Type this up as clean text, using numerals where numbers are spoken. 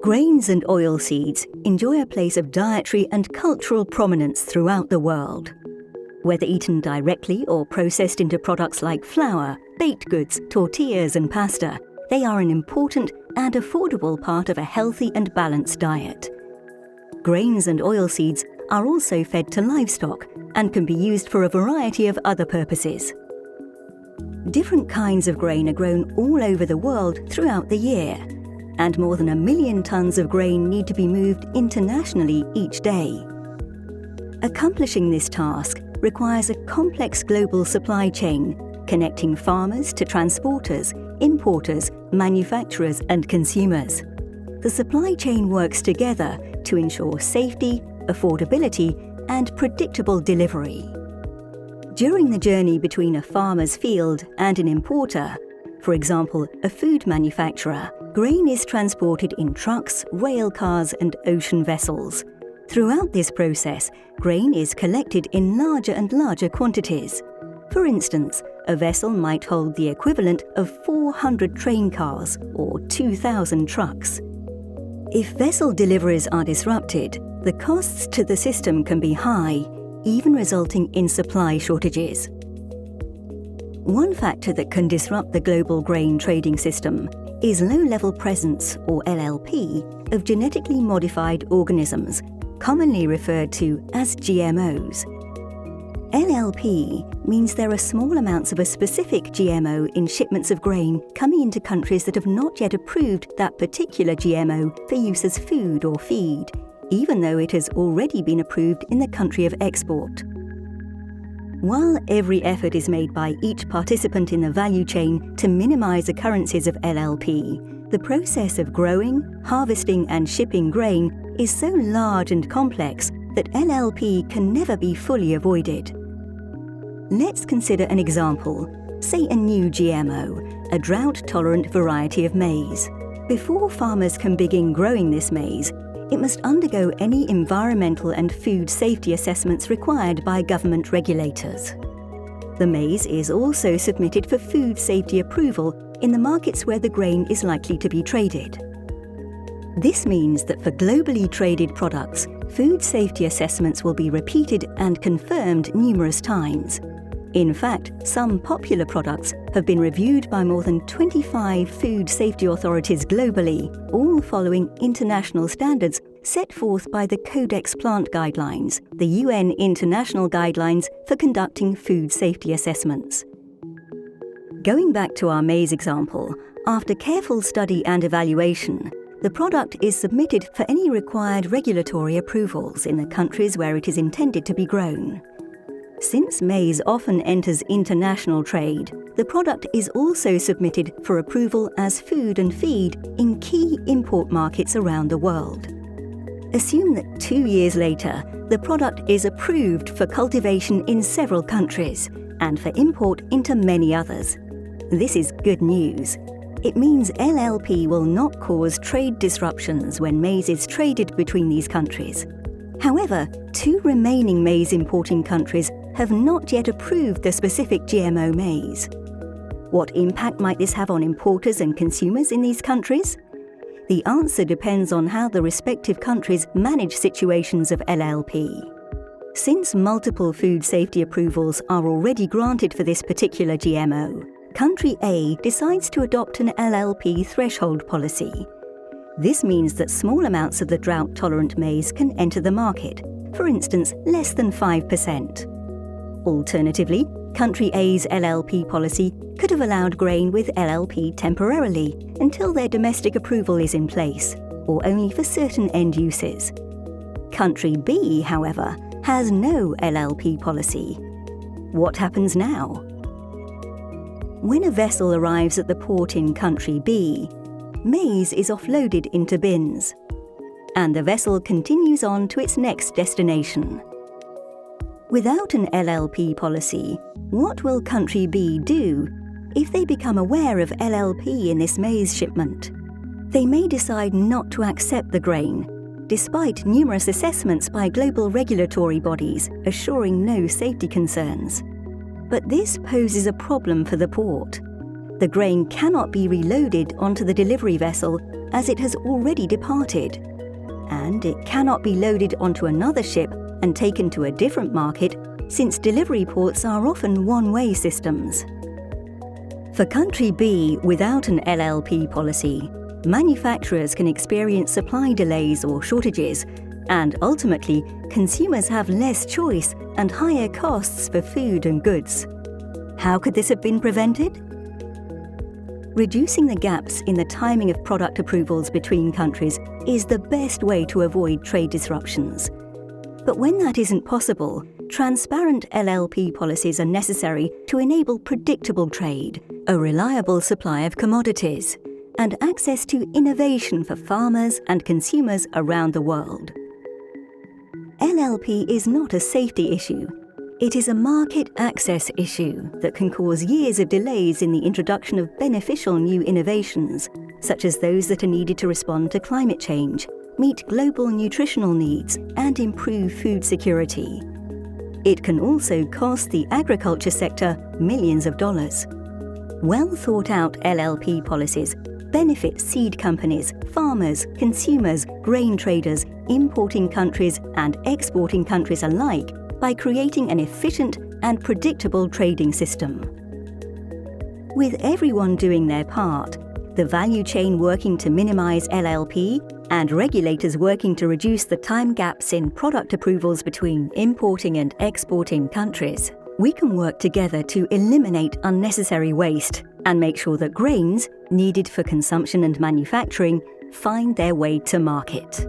Grains and oilseeds enjoy a place of dietary and cultural prominence throughout the world. Whether eaten directly or processed into products like flour, baked goods, tortillas and pasta, they are an important and affordable part of a healthy and balanced diet. Grains and oilseeds are also fed to livestock and can be used for a variety of other purposes. Different kinds of grain are grown all over the world throughout the year, and more than 1 million tons of grain need to be moved internationally each day. Accomplishing this task requires a complex global supply chain, connecting farmers to transporters, importers, manufacturers and consumers. The supply chain works together to ensure safety, affordability and predictable delivery. During the journey between a farmer's field and an importer, for example, a food manufacturer, grain is transported in trucks, rail cars and ocean vessels. Throughout this process, grain is collected in larger and larger quantities. For instance, a vessel might hold the equivalent of 400 train cars or 2,000 trucks. If vessel deliveries are disrupted, the costs to the system can be high, even resulting in supply shortages. One factor that can disrupt the global grain trading system is low-level presence, or LLP, of genetically modified organisms, commonly referred to as GMOs. LLP means there are small amounts of a specific GMO in shipments of grain coming into countries that have not yet approved that particular GMO for use as food or feed, even though it has already been approved in the country of export. While every effort is made by each participant in the value chain to minimize occurrences of LLP, the process of growing, harvesting and shipping grain is so large and complex that LLP can never be fully avoided. Let's consider an example, say a new GMO, a drought-tolerant variety of maize. Before farmers can begin growing this maize, it must undergo any environmental and food safety assessments required by government regulators. The maize is also submitted for food safety approval in the markets where the grain is likely to be traded. This means that for globally traded products, food safety assessments will be repeated and confirmed numerous times. In fact, some popular products have been reviewed by more than 25 food safety authorities globally, all following international standards set forth by the Codex Plant Guidelines, the UN international guidelines for conducting food safety assessments. Going back to our maize example, after careful study and evaluation, the product is submitted for any required regulatory approvals in the countries where it is intended to be grown. Since maize often enters international trade, the product is also submitted for approval as food and feed in key import markets around the world. Assume that 2 years later, the product is approved for cultivation in several countries and for import into many others. This is good news. It means LLP will not cause trade disruptions when maize is traded between these countries. However, 2 remaining maize importing countries have not yet approved the specific GMO maize. What impact might this have on importers and consumers in these countries? The answer depends on how the respective countries manage situations of LLP. Since multiple food safety approvals are already granted for this particular GMO, Country A decides to adopt an LLP threshold policy. This means that small amounts of the drought-tolerant maize can enter the market, for instance, less than 5%. Alternatively, Country A's LLP policy could have allowed grain with LLP temporarily until their domestic approval is in place, or only for certain end uses. Country B, however, has no LLP policy. What happens now? When a vessel arrives at the port in Country B, maize is offloaded into bins, and the vessel continues on to its next destination. Without an LLP policy, what will Country B do if they become aware of LLP in this maize shipment? They may decide not to accept the grain, despite numerous assessments by global regulatory bodies assuring no safety concerns. But this poses a problem for the port. The grain cannot be reloaded onto the delivery vessel as it has already departed, and it cannot be loaded onto another ship and taken to a different market, since delivery ports are often one-way systems. For Country B without an LLP policy, manufacturers can experience supply delays or shortages, and ultimately, consumers have less choice and higher costs for food and goods. How could this have been prevented? Reducing the gaps in the timing of product approvals between countries is the best way to avoid trade disruptions. But when that isn't possible, transparent LLP policies are necessary to enable predictable trade, a reliable supply of commodities, and access to innovation for farmers and consumers around the world. LLP is not a safety issue. It is a market access issue that can cause years of delays in the introduction of beneficial new innovations, such as those that are needed to respond to climate change, meet global nutritional needs, and improve food security. It can also cost the agriculture sector millions of dollars. Well-thought-out LLP policies benefit seed companies, farmers, consumers, grain traders, importing countries, and exporting countries alike by creating an efficient and predictable trading system. With everyone doing their part, the value chain working to minimize LLP, and regulators working to reduce the time gaps in product approvals between importing and exporting countries, we can work together to eliminate unnecessary waste and make sure that grains needed for consumption and manufacturing find their way to market.